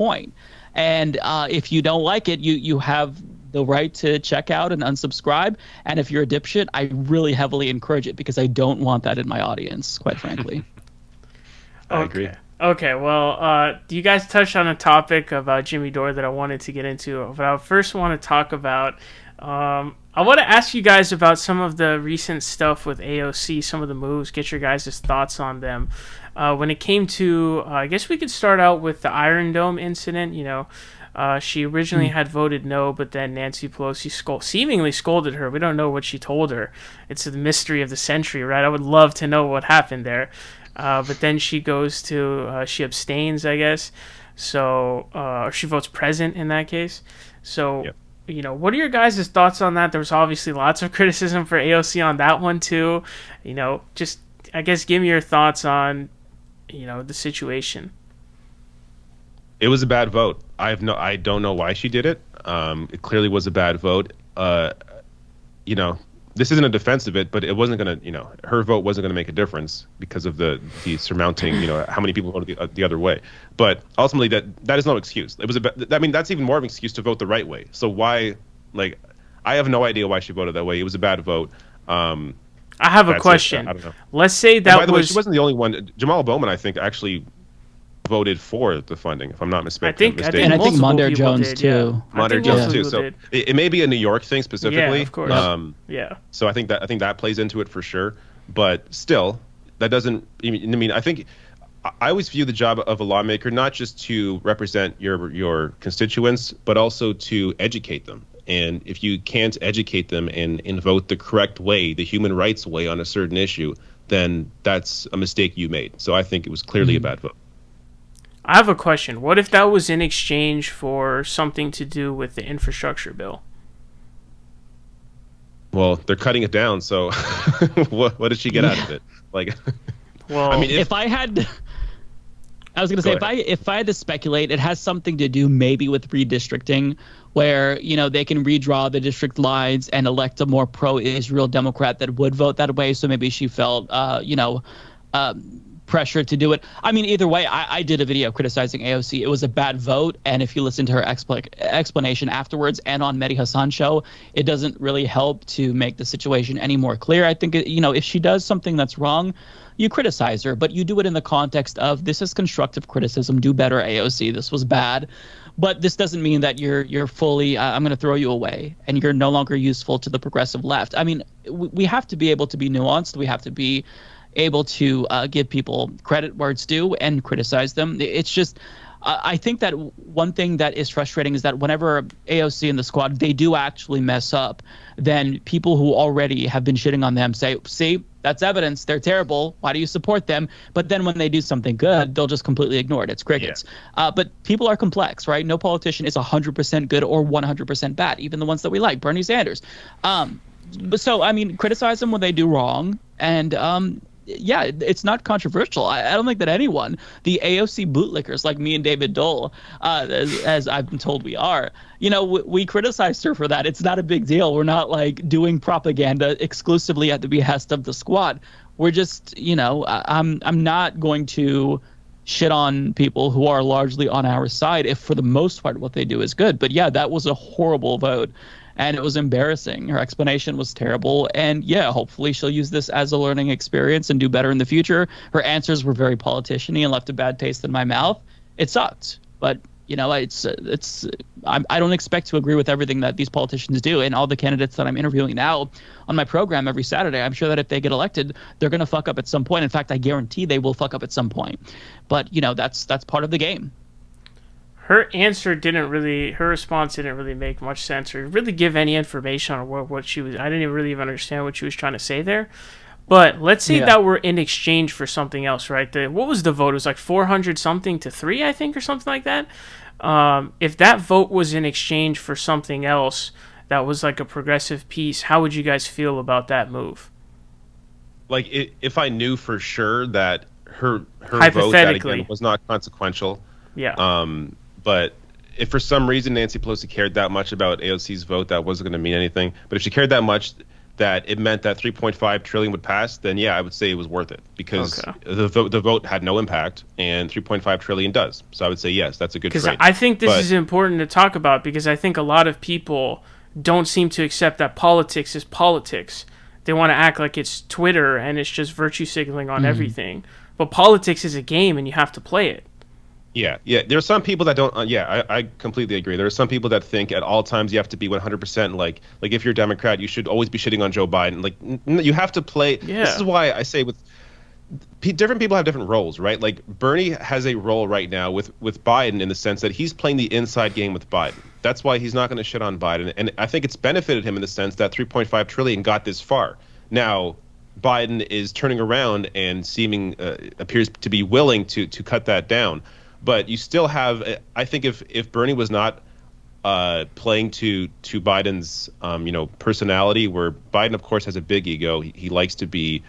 point. And if you don't like it, you have the right to check out and unsubscribe. And if you're a dipshit, I really heavily encourage it because I don't want that in my audience, quite frankly. I agree. Okay, well, you guys touched on a topic about Jimmy Dore that I wanted to get into, but I first want to talk about. I want to ask you guys about some of the recent stuff with AOC, some of the moves, get your guys' thoughts on them. When it came to, I guess we could start out with the Iron Dome incident. She originally had voted no, but then Nancy Pelosi seemingly scolded her. We don't know what she told her. It's the mystery of the century, right? I would love to know what happened there. But then she goes to, she abstains, I guess. So, or she votes present in that case. So, yep. What are your guys' thoughts on that? There was obviously lots of criticism for AOC on that one too. Just, I guess, give me your thoughts on, the situation. It was a bad vote. I don't know why she did it. It clearly was a bad vote. This isn't a defense of it, but it wasn't going to, her vote wasn't going to make a difference because of the surmounting, how many people voted the other way. But ultimately, that is no excuse. It was that's even more of an excuse to vote the right way. So why, I have no idea why she voted that way. It was a bad vote. I have a question. I don't know. Let's say that by the way, she wasn't the only one. Jamal Bowman, I think, actually voted for the funding, if I'm not mistaken. I think Mondaire Jones too. Mondaire Jones too. So it may be a New York thing specifically. Yeah, of course. So I think that plays into it for sure. But still, that doesn't. I think I always view the job of a lawmaker not just to represent your constituents, but also to educate them. And if you can't educate them and vote the correct way, the human rights way on a certain issue, then that's a mistake you made. So I think it was clearly a bad vote. I have a question. What if that was in exchange for something to do with the infrastructure bill? Well, they're cutting it down, so what did she get out of it? Well, if I had to speculate, it has something to do maybe with redistricting, where they can redraw the district lines and elect a more pro-Israel Democrat that would vote that way. So maybe she felt pressure to do it. Either way, I did a video criticizing AOC. It was a bad vote, and if you listen to her explanation afterwards and on Mehdi Hassan's show, it doesn't really help to make the situation any more clear. I think if she does something that's wrong, you criticize her, but you do it in the context of this is constructive criticism. Do better, AOC. This was bad. But this doesn't mean that you're fully I'm going to throw you away and you're no longer useful to the progressive left. We have to be able to be nuanced. We have to be able to give people credit where it's due and criticize them. It's just I think that one thing that is frustrating is that whenever AOC and the squad, they do actually mess up, then people who already have been shitting on them say, see, that's evidence. They're terrible. Why do you support them? But then when they do something good, they'll just completely ignore it. It's crickets. Yeah. But people are complex, right? No politician is 100% good or 100% bad, even the ones that we like, Bernie Sanders. So, criticize them when they do wrong. And it's not controversial. I don't think that anyone, the AOC bootlickers like me and David Doel, as I've been told we are, we criticized her for that. It's not a big deal. We're not doing propaganda exclusively at the behest of the squad. We're just, I'm not going to shit on people who are largely on our side if for the most part what they do is good. But yeah, that was a horrible vote. And it was embarrassing. Her explanation was terrible. And yeah, hopefully she'll use this as a learning experience and do better in the future. Her answers were very politician-y and left a bad taste in my mouth. It sucked. But, I don't expect to agree with everything that these politicians do. And all the candidates that I'm interviewing now on my program every Saturday, I'm sure that if they get elected, they're going to fuck up at some point. In fact, I guarantee they will fuck up at some point. But, that's part of the game. Her response didn't really make much sense or really give any information on what she was. I didn't really even understand what she was trying to say there. But let's say that we're in exchange for something else, right? What was the vote? It was 400 something to 3, I think, or something like that. If that vote was in exchange for something else that was a progressive piece, how would you guys feel about that move? If I knew for sure that her vote that again was not consequential. Yeah. But if for some reason Nancy Pelosi cared that much about AOC's vote, that wasn't going to mean anything. But if she cared that much, that it meant that 3.5 trillion would pass, then yeah, I would say it was worth it because the vote had no impact and 3.5 trillion does. So I would say yes, that's a good trade. Because I think this is important to talk about because I think a lot of people don't seem to accept that politics is politics. They want to act like it's Twitter and it's just virtue signaling on everything. But politics is a game and you have to play it. Yeah. There are some people that don't. I completely agree. There are some people that think at all times you have to be 100% like if you're a Democrat, you should always be shitting on Joe Biden. Like you have to play. Yeah. This is why I say with different people have different roles, right? Like Bernie has a role right now with Biden in the sense that he's playing the inside game with Biden. That's why he's not going to shit on Biden, and I think it's benefited him in the sense that 3.5 trillion got this far. Now Biden is turning around and appears to be willing to cut that down. But you still have, I think, if Bernie was not playing to Biden's, personality, where Biden, of course, has a big ego, he likes to be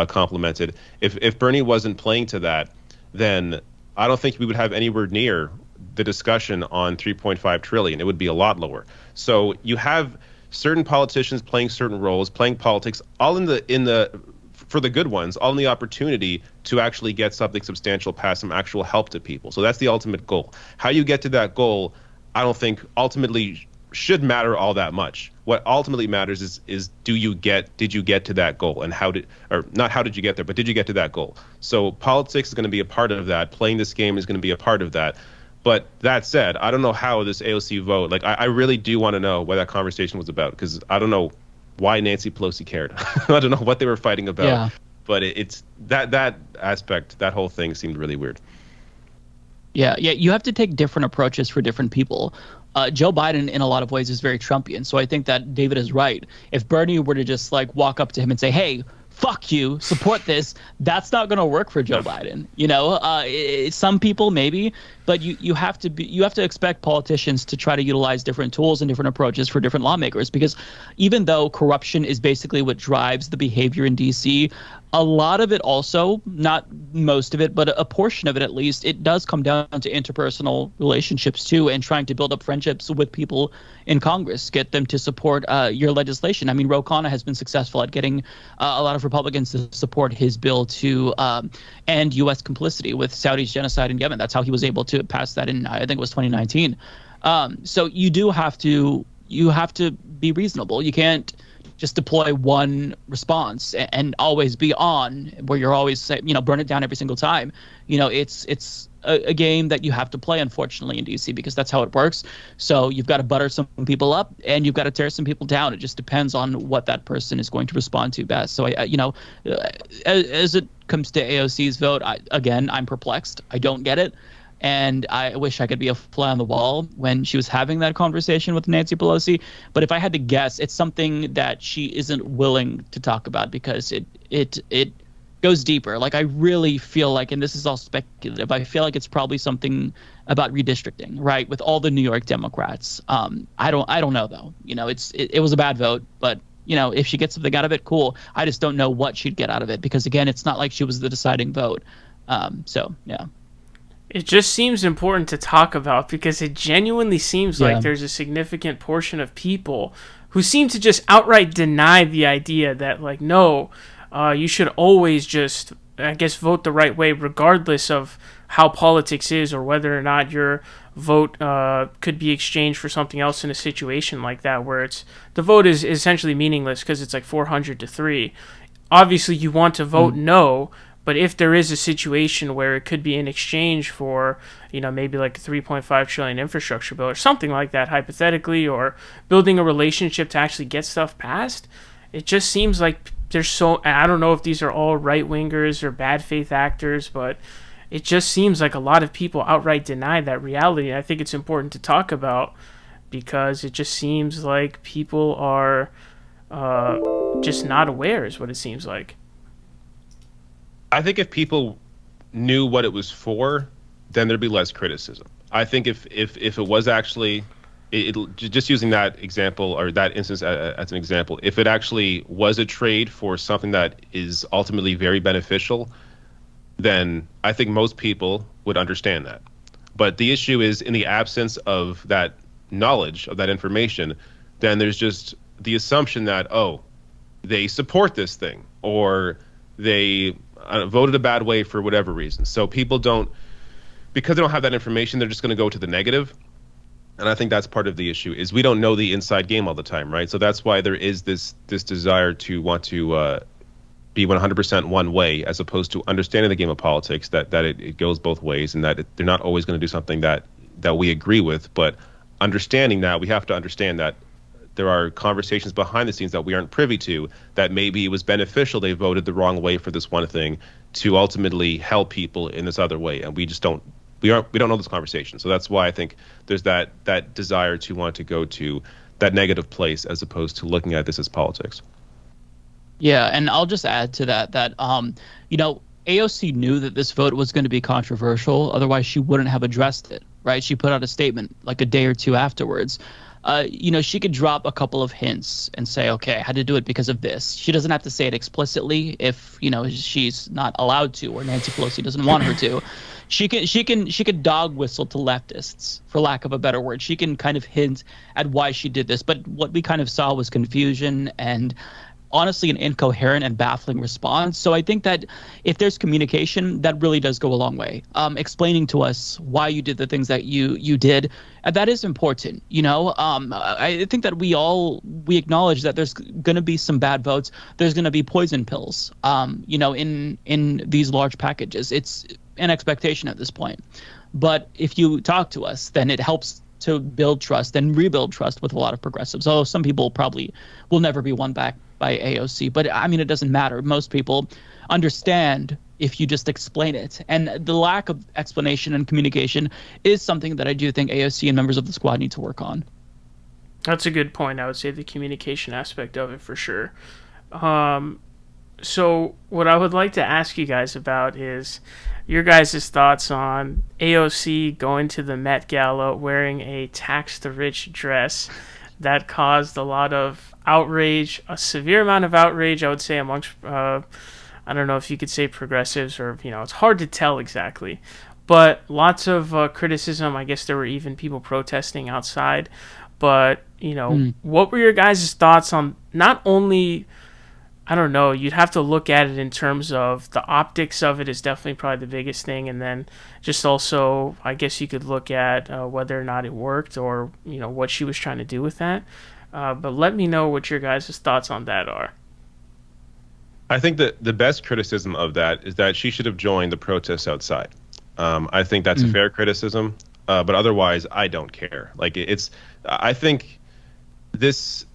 complimented. If Bernie wasn't playing to that, then I don't think we would have anywhere near the discussion on 3.5 trillion. It would be a lot lower. So you have certain politicians playing certain roles, playing politics, all in the for the good ones, all in the opportunity to actually get something substantial past some actual help to people. So that's the ultimate goal. How you get to that goal, I don't think ultimately should matter all that much. What ultimately matters is did you get to that goal, and not how did you get there, but did you get to that goal? So politics is going to be a part of that. Playing this game is going to be a part of that. But that said, I don't know how this AOC vote, I really do want to know what that conversation was about, because I don't know why Nancy Pelosi cared. I don't know what they were fighting about. Yeah. But it's that aspect, that whole thing seemed really weird. Yeah, you have to take different approaches for different people. Joe Biden, in a lot of ways, is very Trumpian. So I think that David is right. If Bernie were to just walk up to him and say, hey, fuck you, support this, that's not going to work for Joe Biden. Some people maybe, but you have to expect politicians to try to utilize different tools and different approaches for different lawmakers, because even though corruption is basically what drives the behavior in DC, a lot of it also, not most of it, but a portion of it at least, it does come down to interpersonal relationships too, and trying to build up friendships with people in Congress, get them to support your legislation. I mean, Ro Khanna has been successful at getting a lot of Republicans to support his bill to end U.S. complicity with Saudi's genocide in Yemen. That's how he was able to pass that in, I think it was 2019. So you have to be reasonable. You can't just deploy one response and always be on, where you're always burn it down every single time. It's a game that you have to play, unfortunately, in DC, because that's how it works. So you've got to butter some people up and you've got to tear some people down. It just depends on what that person is going to respond to best. So as it comes to AOC's vote, I'm perplexed. I don't get it. And I wish I could be a fly on the wall when she was having that conversation with Nancy Pelosi. But if I had to guess, it's something that she isn't willing to talk about, because it goes deeper. I really feel like, and this is all speculative, I feel like it's probably something about redistricting, right? With all the New York Democrats. I don't know though. It was a bad vote, but if she gets something out of it, cool. I just don't know what she'd get out of it, because again, it's not like she was the deciding vote. So yeah. It just seems important to talk about, because it genuinely seems like there's a significant portion of people who seem to just outright deny the idea that, no, you should always just, vote the right way, regardless of how politics is, or whether or not your vote could be exchanged for something else in a situation like that, where the vote is essentially meaningless because it's 400-3. Obviously, you want to vote no. But if there is a situation where it could be in exchange for, maybe a 3.5 trillion infrastructure bill or something like that, hypothetically, or building a relationship to actually get stuff passed, it just seems like I don't know if these are all right-wingers or bad faith actors, but it just seems like a lot of people outright deny that reality. And I think it's important to talk about, because it just seems like people are just not aware, is what it seems like. I think if people knew what it was for, then there'd be less criticism. I think if it was actually, just using that example, or that instance as an example, if it actually was a trade for something that is ultimately very beneficial, then I think most people would understand that. But the issue is, in the absence of that knowledge, of that information, then there's just the assumption that, they support this thing, or they voted a bad way for whatever reason. So people don't, because they don't have that information, they're just going to go to the negative. And I think that's part of the issue, is we don't know the inside game all the time, right? So that's why there is this desire to want to be 100% one way, as opposed to understanding the game of politics, that it goes both ways, and that they're not always going to do something that we agree with. But understanding that, we have to understand that there are conversations behind the scenes that we aren't privy to, that maybe it was beneficial they voted the wrong way for this one thing to ultimately help people in this other way, and we just don't know this conversation. So that's why I think there's that desire to want to go to that negative place, as opposed to looking at this as politics. Yeah, and I'll just add to that AOC knew that this vote was going to be controversial, otherwise she wouldn't have addressed it, right? She put out a statement like a day or two afterwards. She could drop a couple of hints and say, okay, I had to do it because of this. She doesn't have to say it explicitly if, she's not allowed to, or Nancy Pelosi doesn't want her to. She could dog whistle to leftists, for lack of a better word. She can kind of hint at why she did this. But what we kind of saw was confusion and honestly an incoherent and baffling response. So I think that if there's communication, that really does go a long way. Explaining to us why you did the things that you did, that is important. I think that we acknowledge that there's going to be some bad votes. There's going to be poison pills, in these large packages. It's an expectation at this point. But if you talk to us, then it helps to build trust and rebuild trust with a lot of progressives. Although some people probably will never be won back by AOC. But I mean, it doesn't matter. Most people understand if you just explain it. And the lack of explanation and communication is something that I do think AOC and members of the squad need to work on. That's a good point. I would say the communication aspect of it for sure. So what I would like to ask you guys about is your guys' thoughts on AOC going to the Met Gala wearing a tax the rich dress that caused a lot of outrage, a severe amount of outrage, I would say, amongst, I don't know if you could say progressives, or, it's hard to tell exactly, but lots of criticism. I guess there were even people protesting outside. But, what were your guys' thoughts on not only, I don't know, you'd have to look at it in terms of the optics of it is definitely probably the biggest thing. And then just also, I guess you could look at whether or not it worked, or, what she was trying to do with that. But let me know what your guys' thoughts on that are. I think that the best criticism of that is that she should have joined the protests outside. I think that's a fair criticism. But otherwise, I don't care. I think this,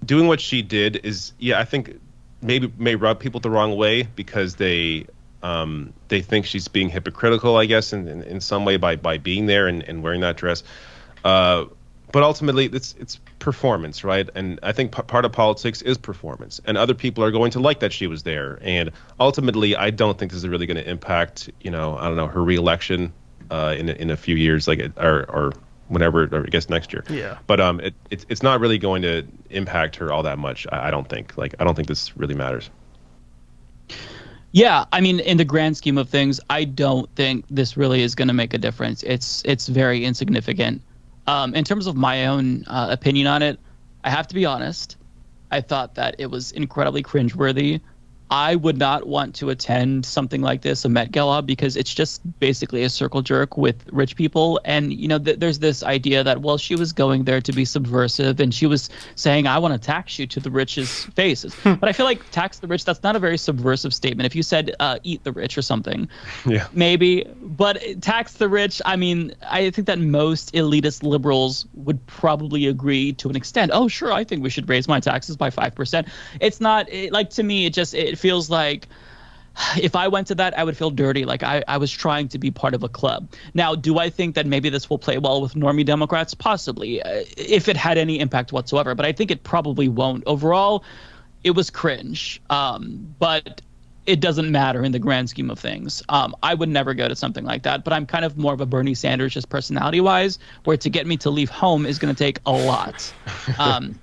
doing what she did is, I think maybe may rub people the wrong way, because they think she's being hypocritical, I guess, in some way by being there and wearing that dress. But ultimately, it's performance, right? And I think part of politics is performance. And other people are going to like that she was there. And ultimately, I don't think this is really going to impact, I don't know, her reelection in a few years, or whenever, or I guess next year. Yeah. But it's not really going to impact her all that much. I don't think. I don't think this really matters. Yeah, I mean, in the grand scheme of things, I don't think this really is going to make a difference. It's very insignificant. In terms of my own opinion on it, I have to be honest. I thought that it was incredibly cringeworthy. I would not want to attend something like this, a Met Gala, because it's just basically a circle jerk with rich people. And, there's this idea that, well, she was going there to be subversive, and she was saying, I want to tax you to the rich's faces. But I feel like tax the rich, that's not a very subversive statement. If you said eat the rich or something, yeah, maybe. But tax the rich, I mean, I think that most elitist liberals would probably agree to an extent. Oh, sure, I think we should raise my taxes by 5%. It's not, to me, it feels like if I went to that, I would feel dirty. Like I was trying to be part of a club. Now, do I think that maybe this will play well with normie Democrats? Possibly, if it had any impact whatsoever. But I think it probably won't. Overall, it was cringe. But it doesn't matter in the grand scheme of things. I would never go to something like that, but I'm kind of more of a Bernie Sanders, just personality-wise, where to get me to leave home is going to take a lot.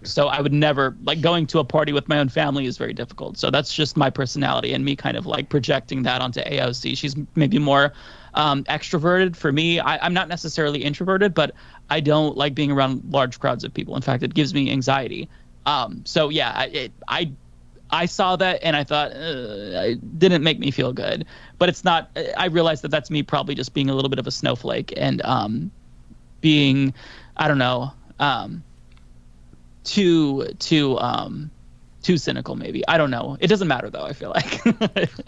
So I would never, going to a party with my own family is very difficult. So that's just my personality and me kind of projecting that onto AOC. She's maybe more extroverted. For me, I'm not necessarily introverted, but I don't like being around large crowds of people. In fact, it gives me anxiety. So yeah, I saw that and I thought it didn't make me feel good. But it's not. I realized that that's me probably just being a little bit of a snowflake and being, I don't know, too cynical maybe. I don't know. It doesn't matter though, I feel like.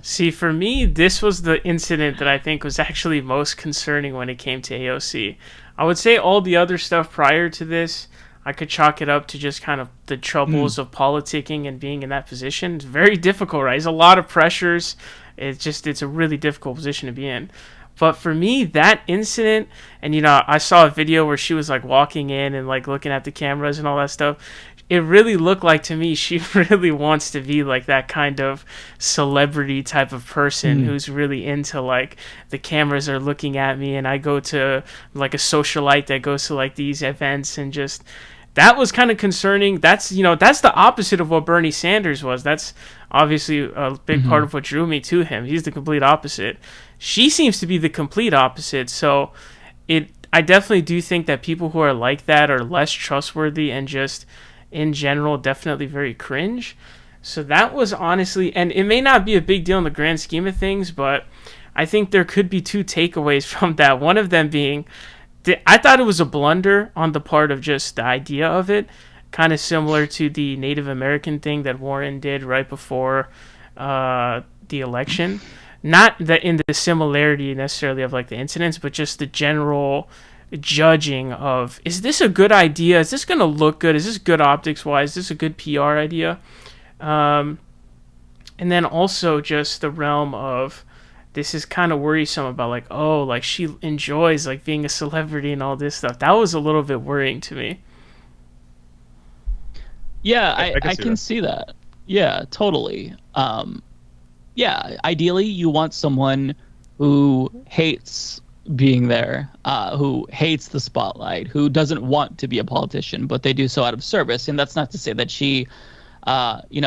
See, for me, this was the incident that I think was actually most concerning when it came to AOC. I would say all the other stuff prior to this, I could chalk it up to just kind of the troubles of politicking and being in that position. It's very difficult, right? There's a lot of pressures. It's a really difficult position to be in. But for me, that incident, and I saw a video where she was like walking in and like looking at the cameras and all that stuff. It really looked like to me she really wants to be like that kind of celebrity type of person who's really into like the cameras are looking at me and I go to like a socialite that goes to like these events, and just that was kind of concerning. That's that's the opposite of what Bernie Sanders was. That's obviously a big part of what drew me to him. He's the complete opposite. She seems to be the complete opposite. So I definitely do think that people who are like that are less trustworthy and just in general definitely very cringe. So that was honestly, and it may not be a big deal in the grand scheme of things, but I think there could be two takeaways from that. One of them being, I thought it was a blunder on the part of just the idea of it, kind of similar to the Native American thing that Warren did right before the election. Not that in the similarity necessarily of like the incidents, but just the general judging of, is this a good idea? Is this going to look good? Is this good optics wise? Is this a good PR idea? And then also just the realm of, this is kind of worrisome about like, oh, like she enjoys like being a celebrity and all this stuff. That was a little bit worrying to me. Yeah, I can see that. Yeah, totally. Yeah, ideally you want someone who hates being there, who hates the spotlight, who doesn't want to be a politician, but they do so out of service. And that's not to say that she,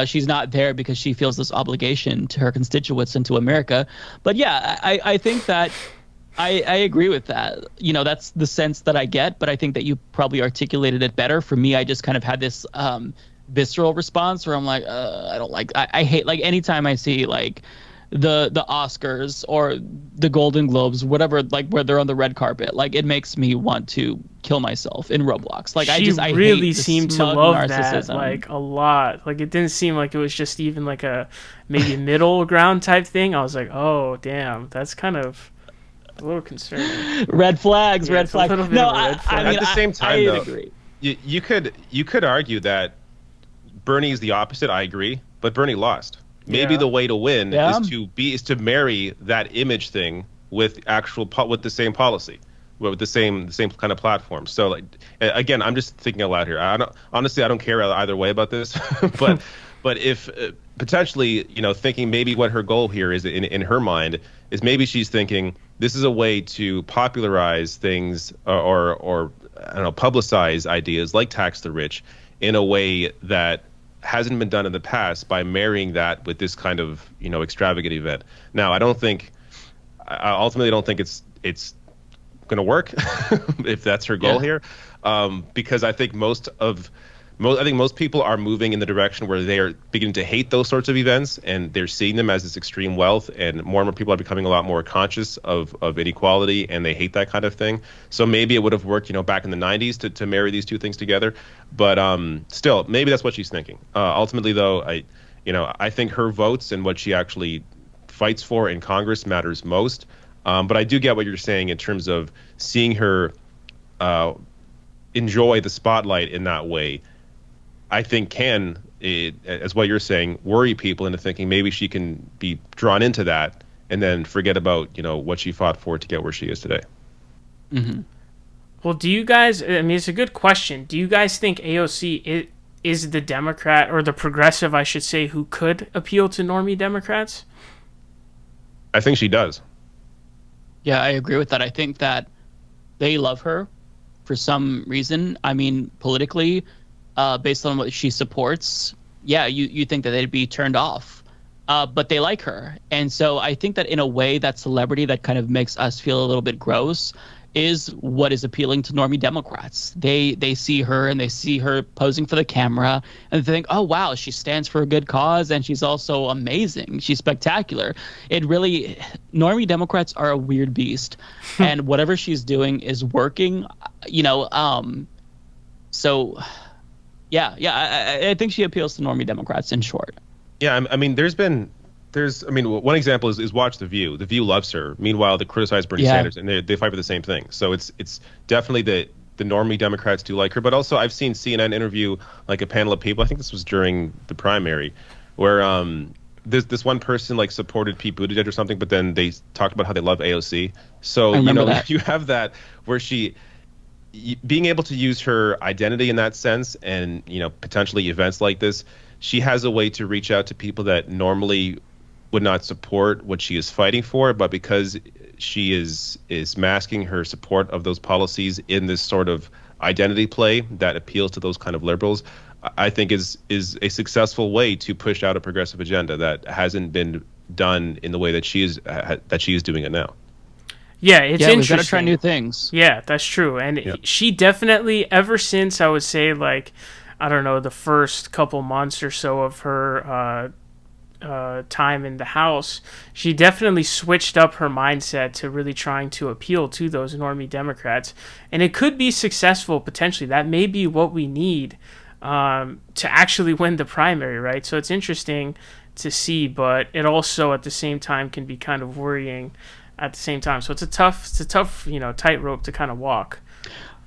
she's not there because she feels this obligation to her constituents and to America. But yeah, I think that I agree with that. That's the sense that I get, but I think that you probably articulated it better. For me, I just kind of had this visceral response where I'm like, I don't like, I hate, like anytime I see like the Oscars or the Golden Globes, whatever, like where they're on the red carpet, like it makes me want to kill myself in Roblox. Like I really seemed to love narcissism. That like a lot. Like it didn't seem like it was just even like a maybe middle ground type thing. I was like, oh damn, that's kind of a little concerning. Red flags. No, I mean, at the same time, though, agree. You could argue that Bernie is the opposite. I agree, but Bernie lost. Maybe the way to win is to marry that image thing with with the same policy, with the same kind of platform. So like again, I'm just thinking out loud here. I don't care either way about this, but if potentially thinking maybe what her goal here is in her mind is maybe she's thinking this is a way to popularize things or I don't know, publicize ideas like tax the rich in a way that hasn't been done in the past by marrying that with this kind of extravagant event. Now, I ultimately don't think it's going to work if that's her goal here, because I think most people are moving in the direction where they are beginning to hate those sorts of events, and they're seeing them as this extreme wealth, and more people are becoming a lot more conscious of inequality, and they hate that kind of thing. So maybe it would have worked, back in the 90s to marry these two things together. But still, maybe that's what she's thinking. Ultimately, though, I think her votes and what she actually fights for in Congress matters most. But I do get what you're saying in terms of seeing her enjoy the spotlight in that way. I think can, as what you're saying, worry people into thinking maybe she can be drawn into that and then forget about, what she fought for to get where she is today. Mm-hmm. Well, do you guys, I mean, it's a good question. Do you guys think AOC is the Democrat, or the progressive, I should say, who could appeal to normie Democrats? I think she does. Yeah, I agree with that. I think that they love her for some reason. I mean, politically, based on what she supports, yeah, you think that they'd be turned off, but they like her. And so I think that in a way, that celebrity that kind of makes us feel a little bit gross is what is appealing to normie Democrats. They see her and they see her posing for the camera and they think, oh wow, she stands for a good cause and she's also amazing. She's spectacular. Normie Democrats are a weird beast, and whatever she's doing is working. So I think she appeals to normie Democrats in short. Yeah, I mean, one example is watch The View. The View loves her. Meanwhile, they criticize Bernie Sanders, and they fight for the same thing. So it's definitely the normie Democrats do like her. But also, I've seen CNN interview like a panel of people. I think this was during the primary, where this one person like supported Pete Buttigieg or something, but then they talked about how they love AOC. So you have that where she being able to use her identity in that sense, and potentially events like this, she has a way to reach out to people that normally would not support what she is fighting for, but because she is masking her support of those policies in this sort of identity play that appeals to those kind of liberals, I think is a successful way to push out a progressive agenda that hasn't been done in the way that she is doing it now. Yeah, it's interesting. We've got to try new things. Yeah, that's true. And she definitely, ever since I would say like, I don't know, the first couple months or so of her time in the House, she definitely switched up her mindset to really trying to appeal to those normie Democrats. And it could be successful potentially. That may be what we need to actually win the primary, right? So it's interesting to see, but it also at the same time can be kind of worrying at the same time. So it's a tough tightrope to kind of walk.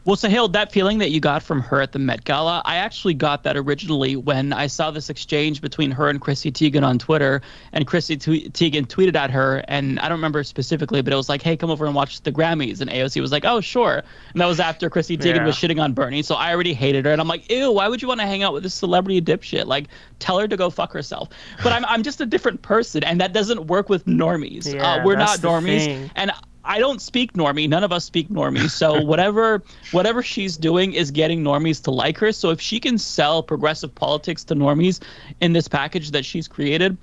Well, Sahil, that feeling that you got from her at the Met Gala, I actually got that originally when I saw this exchange between her and Chrissy Teigen on Twitter, and Chrissy Teigen tweeted at her, and I don't remember specifically, but it was like, hey, come over and watch the Grammys, and AOC was like, oh, sure. And that was after Chrissy Teigen was shitting on Bernie, so I already hated her, and I'm like, ew, why would you want to hang out with this celebrity dipshit? Like, tell her to go fuck herself. But I'm just a different person, and that doesn't work with normies. We're not normies, and I don't speak normie. None of us speak normie. So whatever she's doing is getting normies to like her. So if she can sell progressive politics to normies in this package that she's created,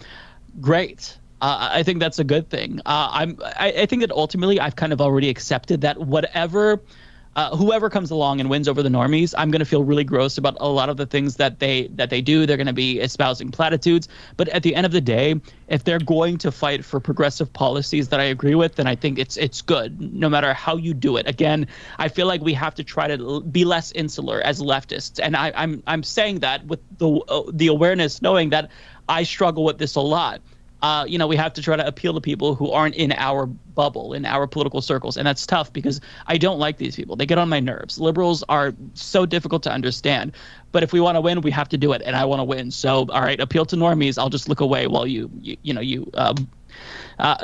great. I think that's a good thing. I think that ultimately I've kind of already accepted that whoever comes along and wins over the normies, I'm going to feel really gross about a lot of the things that they do. They're going to be espousing platitudes. But at the end of the day, if they're going to fight for progressive policies that I agree with, then I think it's good, no matter how you do it. Again, I feel like we have to try to be less insular as leftists. And I'm saying that with the awareness, knowing that I struggle with this a lot. We have to try to appeal to people who aren't in our bubble, in our political circles. And that's tough because I don't like these people. They get on my nerves. Liberals are so difficult to understand. But if we want to win, we have to do it. And I want to win. So, all right, appeal to normies. I'll just look away while you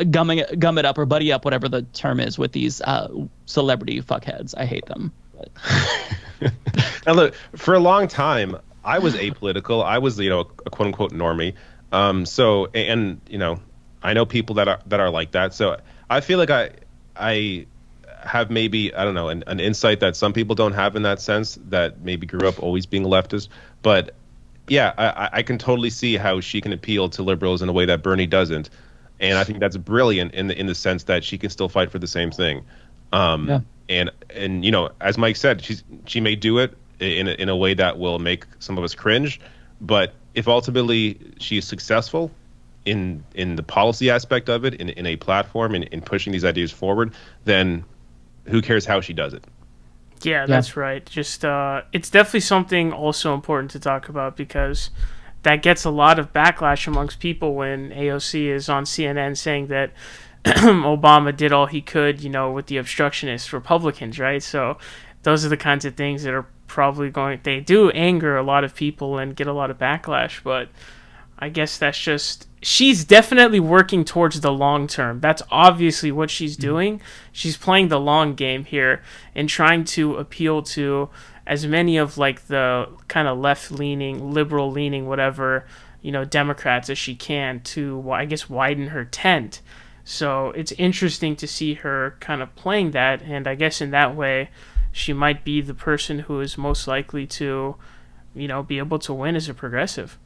gum it up or buddy up, whatever the term is, with these celebrity fuckheads. I hate them. Now, look, for a long time, I was apolitical. I was, a quote unquote normie. I know people that are like that. So I feel like I have maybe, I don't know, an insight that some people don't have in that sense, that maybe grew up always being a leftist. But yeah, I can totally see how she can appeal to liberals in a way that Bernie doesn't. And I think that's brilliant in the sense that she can still fight for the same thing. And as Mike said, she may do it in a way that will make some of us cringe, but if ultimately she is successful in the policy aspect of it, in a platform, in pushing these ideas forward, then who cares how she does it? Yeah, that's right. Just it's definitely something also important to talk about, because that gets a lot of backlash amongst people when AOC is on CNN saying that Obama did all he could, with the obstructionist Republicans, right? So those are the kinds of things that are probably they do anger a lot of people and get a lot of backlash, but I guess that's just, she's definitely working towards the long term. That's obviously what she's doing. She's playing the long game here and trying to appeal to as many of like the kind of left-leaning, liberal-leaning, whatever, Democrats as she can to, I guess, widen her tent. So it's interesting to see her kind of playing that, and I guess in that way she might be the person who is most likely to, be able to win as a progressive.